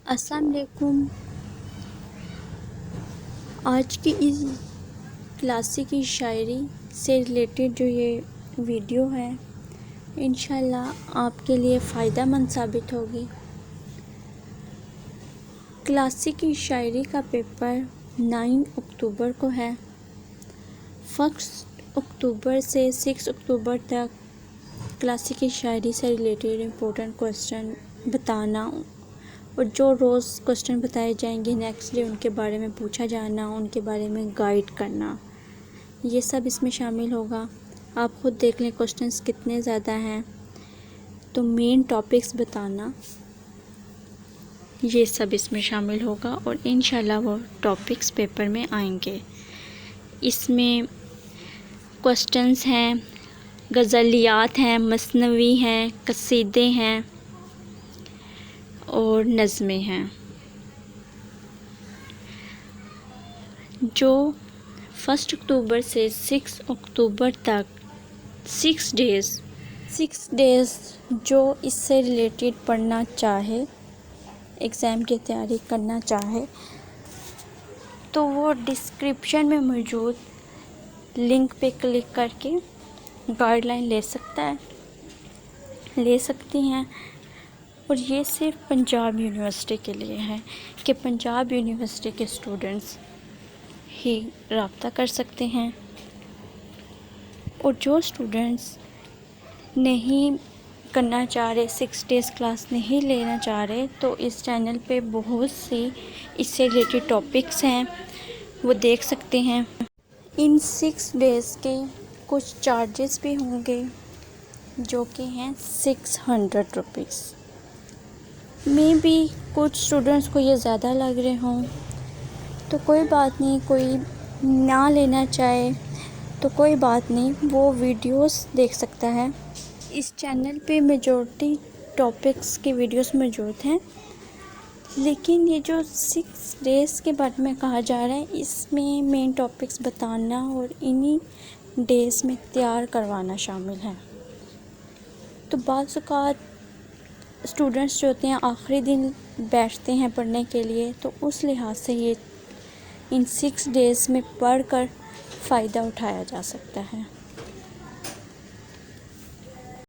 السلام علیکم۔ آج کی اس کلاسیکی شاعری سے ریلیٹڈ جو یہ ویڈیو ہے انشاءاللہ آپ کے لیے فائدہ مند ثابت ہوگی۔ کلاسیکی شاعری کا پیپر 9 اکتوبر کو ہے۔ 1 اکتوبر سے 6 اکتوبر تک کلاسیکی شاعری سے ریلیٹڈ امپورٹنٹ کوسچن بتانا اور جو روز کوسچن بتائے جائیں گے نیکسٹ ڈے ان کے بارے میں پوچھا جانا، ان کے بارے میں گائیڈ کرنا، یہ سب اس میں شامل ہوگا۔ آپ خود دیکھ لیں کوسچنز کتنے زیادہ ہیں، تو مین ٹاپکس بتانا یہ سب اس میں شامل ہوگا اور انشاءاللہ وہ ٹاپکس پیپر میں آئیں گے۔ اس میں کوسچنز ہیں، غزلیات ہیں، مثنوی ہیں، قصیدے ہیں اور نظمیں ہیں۔ جو 1 اکتوبر سے 6 اکتوبر تک 6 ڈیز جو اس سے ریلیٹڈ پڑھنا چاہے، ایگزام کی تیاری کرنا چاہے تو وہ ڈسکرپشن میں موجود لنک پہ کلک کر کے گائیڈ لائن لے سکتی ہیں۔ اور یہ صرف پنجاب یونیورسٹی کے لیے ہے کہ پنجاب یونیورسٹی کے اسٹوڈنٹس ہی رابطہ کر سکتے ہیں، اور جو اسٹوڈنٹس نہیں کرنا چاہ رہے، 6 ڈیز کلاس نہیں لینا چاہ رہے، تو اس چینل پہ بہت سی اس سے ریلیٹڈ ٹاپکس ہیں، وہ دیکھ سکتے ہیں۔ ان 6 ڈیز کے کچھ چارجز بھی ہوں گے جو کہ ہیں 600 روپیز۔ میں بھی کچھ اسٹوڈنٹس کو یہ زیادہ لگ رہے ہوں تو کوئی بات نہیں، کوئی نہ لینا چاہے تو کوئی بات نہیں، وہ ویڈیوز دیکھ سکتا ہے۔ اس چینل پہ میجورٹی ٹاپکس کی ویڈیوز موجود ہیں، لیکن یہ جو 6 ڈیز کے بارے میں کہا جا رہا ہے اس میں مین ٹاپکس بتانا اور انہی ڈیز میں تیار کروانا شامل ہے۔ تو بعض اوقات اسٹوڈنٹس جو ہوتے ہیں آخری دن بیٹھتے ہیں پڑھنے کے لیے، تو اس لحاظ سے یہ ان 6 ڈیز میں پڑھ کر فائدہ اٹھایا جا سکتا ہے۔